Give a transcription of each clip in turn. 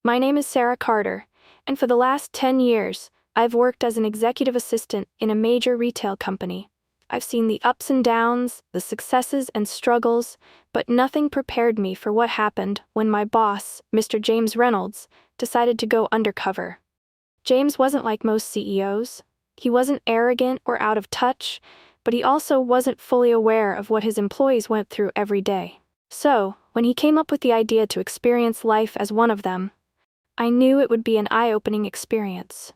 My name is Sarah Carter, and for the last 10 years, I've worked as an executive assistant in a major retail company. I've seen the ups and downs, the successes and struggles, but nothing prepared me for what happened when my boss, Mr. James Reynolds, decided to go undercover. James wasn't like most CEOs. He wasn't arrogant or out of touch, but he also wasn't fully aware of what his employees went through every day. So, when he came up with the idea to experience life as one of them, I knew it would be an eye-opening experience.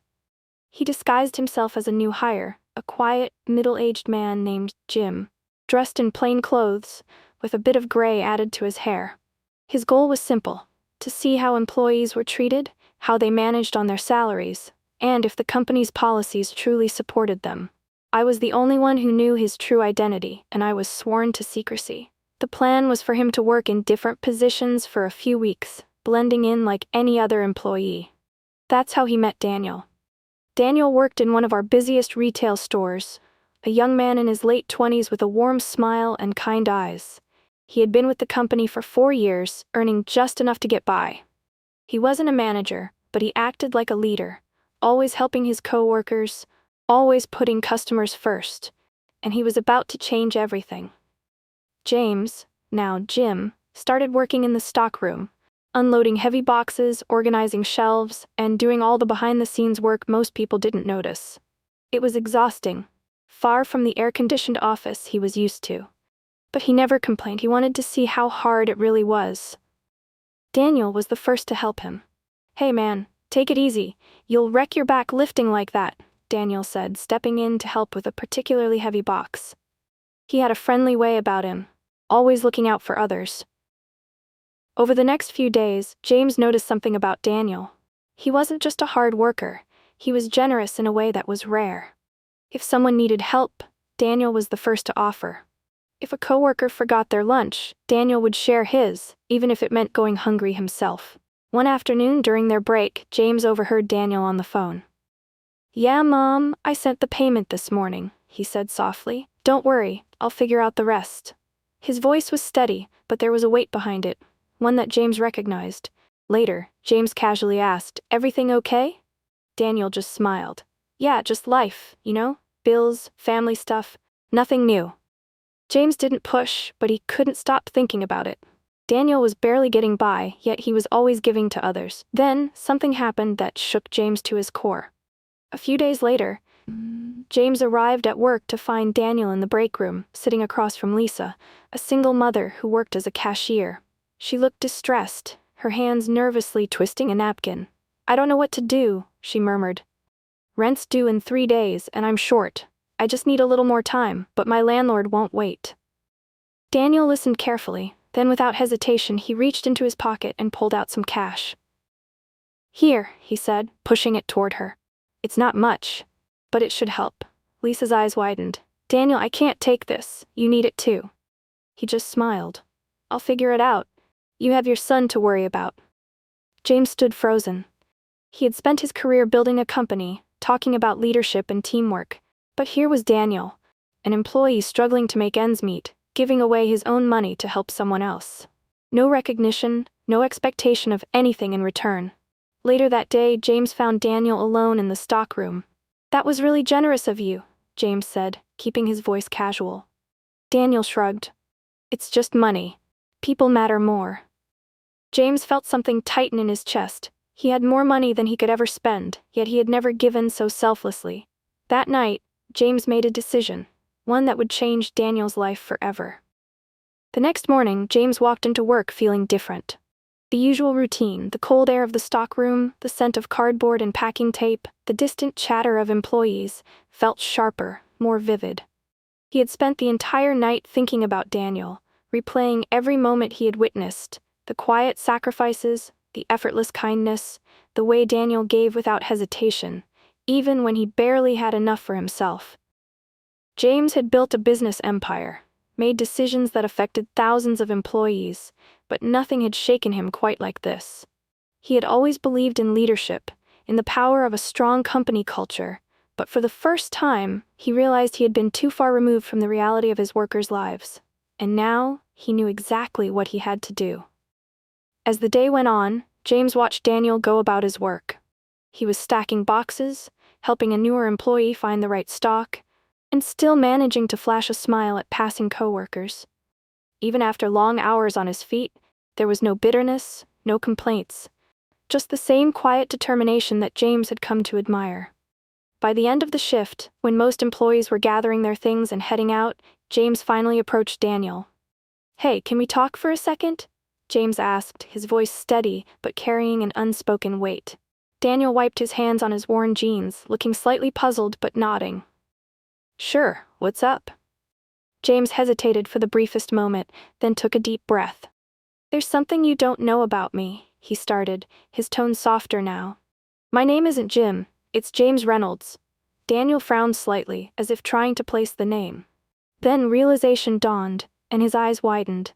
He disguised himself as a new hire, a quiet, middle-aged man named Jim, dressed in plain clothes, with a bit of gray added to his hair. His goal was simple: to see how employees were treated, how they managed on their salaries, and if the company's policies truly supported them. I was the only one who knew his true identity, and I was sworn to secrecy. The plan was for him to work in different positions for a few weeks, blending in like any other employee. That's how he met Daniel. Daniel worked in one of our busiest retail stores, a young man in his late 20s with a warm smile and kind eyes. He had been with the company for 4 years, earning just enough to get by. He wasn't a manager, but he acted like a leader, always helping his co-workers, always putting customers first, and he was about to change everything. James, now Jim, started working in the stockroom, unloading heavy boxes, organizing shelves, and doing all the behind-the-scenes work most people didn't notice. It was exhausting, far from the air-conditioned office he was used to. But he never complained. He wanted to see how hard it really was. Daniel was the first to help him. "Hey man, take it easy. You'll wreck your back lifting like that," Daniel said, stepping in to help with a particularly heavy box. He had a friendly way about him, always looking out for others. Over the next few days, James noticed something about Daniel. He wasn't just a hard worker, he was generous in a way that was rare. If someone needed help, Daniel was the first to offer. If a coworker forgot their lunch, Daniel would share his, even if it meant going hungry himself. One afternoon during their break, James overheard Daniel on the phone. "Yeah, Mom, I sent the payment this morning," he said softly. "Don't worry, I'll figure out the rest." His voice was steady, but there was a weight behind it, one that James recognized. Later, James casually asked, "Everything okay?" Daniel just smiled. "Yeah, just life, bills, family stuff, nothing new." James didn't push, but he couldn't stop thinking about it. Daniel was barely getting by, yet he was always giving to others. Then, something happened that shook James to his core. A few days later, James arrived at work to find Daniel in the break room, sitting across from Lisa, a single mother who worked as a cashier. She looked distressed, her hands nervously twisting a napkin. "I don't know what to do," she murmured. "Rent's due in 3 days, and I'm short. I just need a little more time, but my landlord won't wait." Daniel listened carefully, then without hesitation he reached into his pocket and pulled out some cash. "Here," he said, pushing it toward her. "It's not much, but it should help." Lisa's eyes widened. "Daniel, I can't take this. You need it too." He just smiled. "I'll figure it out. You have your son to worry about." James stood frozen. He had spent his career building a company, talking about leadership and teamwork. But here was Daniel, an employee struggling to make ends meet, giving away his own money to help someone else. No recognition, no expectation of anything in return. Later that day, James found Daniel alone in the stockroom. "That was really generous of you," James said, keeping his voice casual. Daniel shrugged. "It's just money. People matter more." James felt something tighten in his chest. He had more money than he could ever spend, yet he had never given so selflessly. That night, James made a decision, one that would change Daniel's life forever. The next morning, James walked into work feeling different. The usual routine, the cold air of the stockroom, the scent of cardboard and packing tape, the distant chatter of employees, felt sharper, more vivid. He had spent the entire night thinking about Daniel, replaying every moment he had witnessed, the quiet sacrifices, the effortless kindness, the way Daniel gave without hesitation, even when he barely had enough for himself. James had built a business empire, made decisions that affected thousands of employees, but nothing had shaken him quite like this. He had always believed in leadership, in the power of a strong company culture, but for the first time, he realized he had been too far removed from the reality of his workers' lives. And now, he knew exactly what he had to do. As the day went on, James watched Daniel go about his work. He was stacking boxes, helping a newer employee find the right stock, and still managing to flash a smile at passing coworkers. Even after long hours on his feet, there was no bitterness, no complaints, just the same quiet determination that James had come to admire. By the end of the shift, when most employees were gathering their things and heading out, James finally approached Daniel. "Hey, can we talk for a second?" James asked, his voice steady but carrying an unspoken weight. Daniel wiped his hands on his worn jeans, looking slightly puzzled but nodding. "Sure, what's up?" James hesitated for the briefest moment, then took a deep breath. "There's something you don't know about me," he started, his tone softer now. "My name isn't Jim, it's James Reynolds." Daniel frowned slightly, as if trying to place the name. Then realization dawned, and his eyes widened.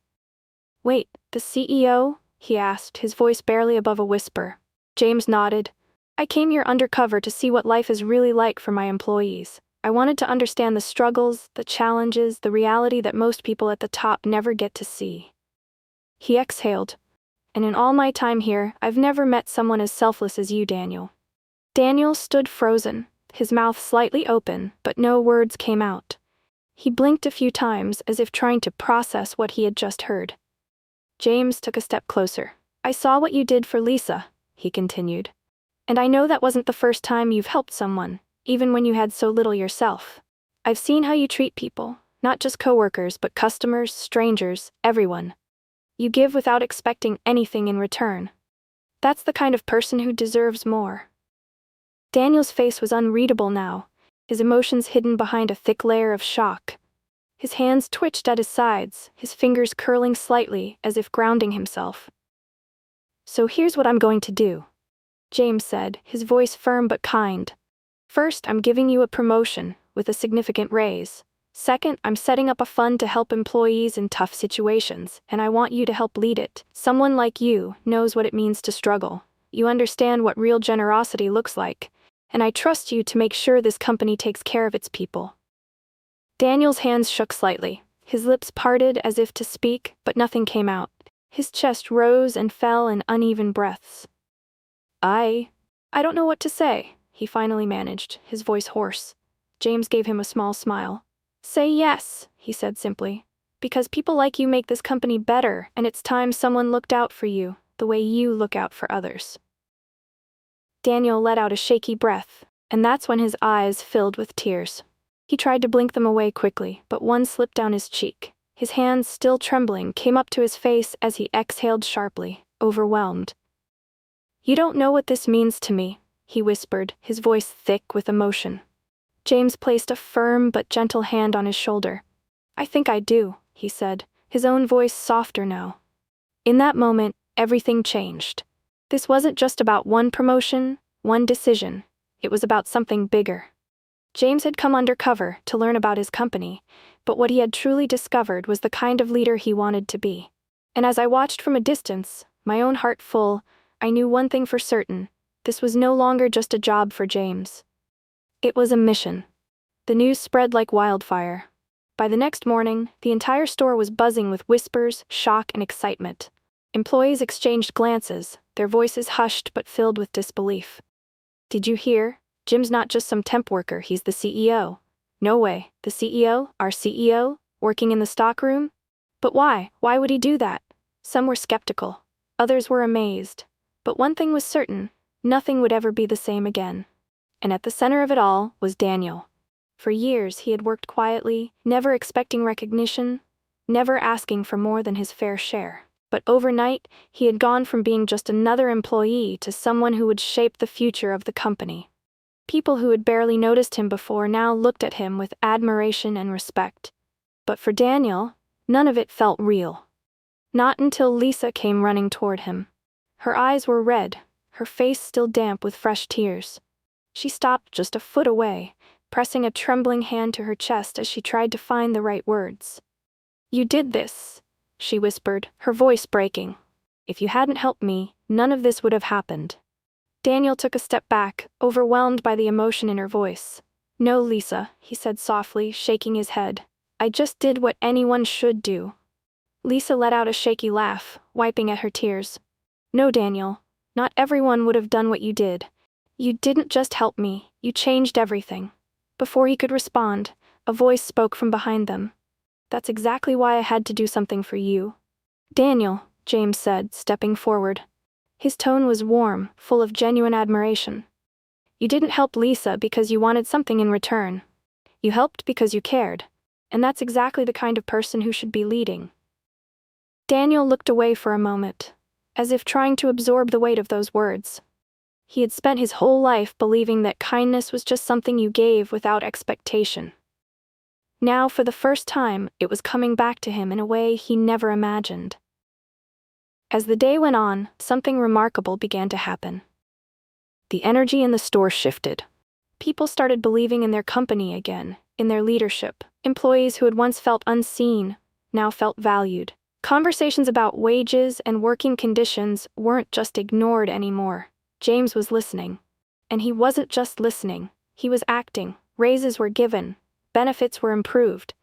"Wait, the CEO?" he asked, his voice barely above a whisper. James nodded. "I came here undercover to see what life is really like for my employees. I wanted to understand the struggles, the challenges, the reality that most people at the top never get to see." He exhaled. "And in all my time here, I've never met someone as selfless as you, Daniel." Daniel stood frozen, his mouth slightly open, but no words came out. He blinked a few times as if trying to process what he had just heard. James took a step closer. "I saw what you did for Lisa," he continued. "And I know that wasn't the first time you've helped someone, even when you had so little yourself. I've seen how you treat people, not just coworkers but customers, strangers, everyone. You give without expecting anything in return. That's the kind of person who deserves more." Daniel's face was unreadable now, his emotions hidden behind a thick layer of shock. His hands twitched at his sides, his fingers curling slightly as if grounding himself. "So here's what I'm going to do," James said, his voice firm but kind. "First, I'm giving you a promotion, with a significant raise. Second, I'm setting up a fund to help employees in tough situations, and I want you to help lead it. Someone like you knows what it means to struggle. You understand what real generosity looks like, and I trust you to make sure this company takes care of its people." Daniel's hands shook slightly. His lips parted as if to speak, but nothing came out. His chest rose and fell in uneven breaths. I don't know what to say," he finally managed, his voice hoarse. James gave him a small smile. "Say yes," he said simply. "Because people like you make this company better, and it's time someone looked out for you, the way you look out for others." Daniel let out a shaky breath, and that's when his eyes filled with tears. He tried to blink them away quickly, but one slipped down his cheek. His hands, still trembling, came up to his face as he exhaled sharply, overwhelmed. "You don't know what this means to me," he whispered, his voice thick with emotion. James placed a firm but gentle hand on his shoulder. "I think I do," he said, his own voice softer now. In that moment, everything changed. This wasn't just about one promotion, one decision. It was about something bigger. James had come undercover to learn about his company, but what he had truly discovered was the kind of leader he wanted to be. And as I watched from a distance, my own heart full, I knew one thing for certain: this was no longer just a job for James. It was a mission. The news spread like wildfire. By the next morning, the entire store was buzzing with whispers, shock, and excitement. Employees exchanged glances, their voices hushed but filled with disbelief. "Did you hear? Jim's not just some temp worker, he's the CEO." "No way, the CEO? Our CEO? Working in the stockroom? But why? Why would he do that?" Some were skeptical. Others were amazed. But one thing was certain: nothing would ever be the same again. And at the center of it all was Daniel. For years he had worked quietly, never expecting recognition, never asking for more than his fair share. But overnight, he had gone from being just another employee to someone who would shape the future of the company. People who had barely noticed him before now looked at him with admiration and respect. But for Daniel, none of it felt real. Not until Lisa came running toward him. Her eyes were red, her face still damp with fresh tears. She stopped just a foot away, pressing a trembling hand to her chest as she tried to find the right words. "You did this," she whispered, her voice breaking. "If you hadn't helped me, none of this would have happened." Daniel took a step back, overwhelmed by the emotion in her voice. "No, Lisa," he said softly, shaking his head. "I just did what anyone should do." Lisa let out a shaky laugh, wiping at her tears. "No, Daniel. Not everyone would have done what you did. You didn't just help me, you changed everything." Before he could respond, a voice spoke from behind them. "That's exactly why I had to do something for you." "Daniel," James said, stepping forward. His tone was warm, full of genuine admiration. "You didn't help Lisa because you wanted something in return. You helped because you cared. And that's exactly the kind of person who should be leading." Daniel looked away for a moment, as if trying to absorb the weight of those words. He had spent his whole life believing that kindness was just something you gave without expectation. Now, for the first time, it was coming back to him in a way he never imagined. As the day went on, something remarkable began to happen. The energy in the store shifted. People started believing in their company again, in their leadership. Employees who had once felt unseen now felt valued. Conversations about wages and working conditions weren't just ignored anymore. James was listening. And he wasn't just listening, he was acting. Raises were given, benefits were improved.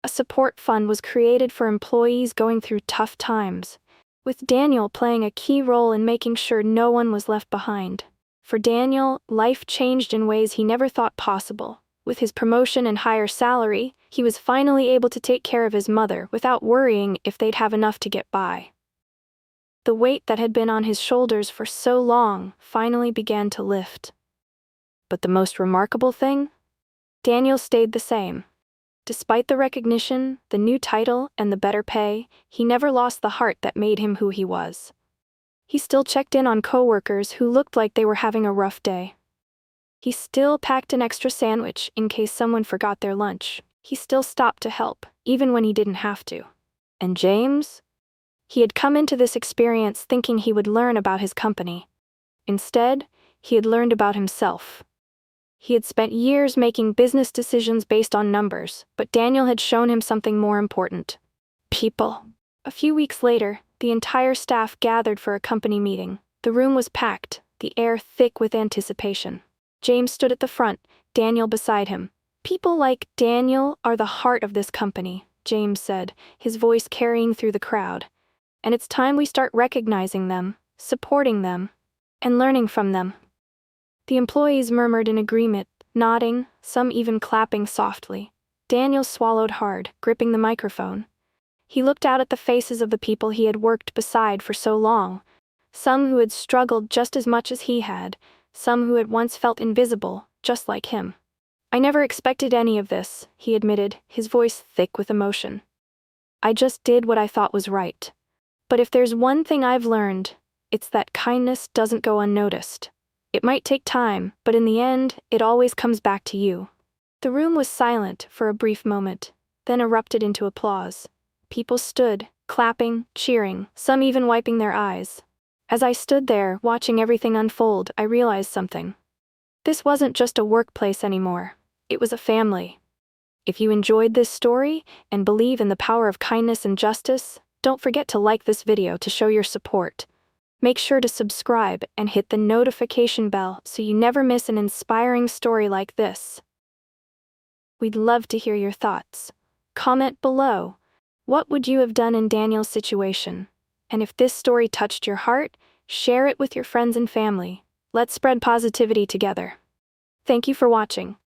A support fund was created for employees going through tough times, with Daniel playing a key role in making sure no one was left behind. For Daniel, life changed in ways he never thought possible. With his promotion and higher salary, he was finally able to take care of his mother without worrying if they'd have enough to get by. The weight that had been on his shoulders for so long finally began to lift. But the most remarkable thing? Daniel stayed the same. Despite the recognition, the new title, and the better pay, he never lost the heart that made him who he was. He still checked in on coworkers who looked like they were having a rough day. He still packed an extra sandwich in case someone forgot their lunch. He still stopped to help, even when he didn't have to. And James? He had come into this experience thinking he would learn about his company. Instead, he had learned about himself. He had spent years making business decisions based on numbers, but Daniel had shown him something more important: people. A few weeks later, the entire staff gathered for a company meeting. The room was packed, the air thick with anticipation. James stood at the front, Daniel beside him. "People like Daniel are the heart of this company," James said, his voice carrying through the crowd. "And it's time we start recognizing them, supporting them, and learning from them." The employees murmured in agreement, nodding, some even clapping softly. Daniel swallowed hard, gripping the microphone. He looked out at the faces of the people he had worked beside for so long, some who had struggled just as much as he had, some who had once felt invisible, just like him. "I never expected any of this," he admitted, his voice thick with emotion. "I just did what I thought was right. But if there's one thing I've learned, it's that kindness doesn't go unnoticed. It might take time, but in the end, it always comes back to you." The room was silent for a brief moment, then erupted into applause. People stood, clapping, cheering, some even wiping their eyes. As I stood there, watching everything unfold, I realized something. This wasn't just a workplace anymore. It was a family. If you enjoyed this story and believe in the power of kindness and justice, don't forget to like this video to show your support. Make sure to subscribe and hit the notification bell so you never miss an inspiring story like this. We'd love to hear your thoughts. Comment below. What would you have done in Daniel's situation? And if this story touched your heart, share it with your friends and family. Let's spread positivity together. Thank you for watching.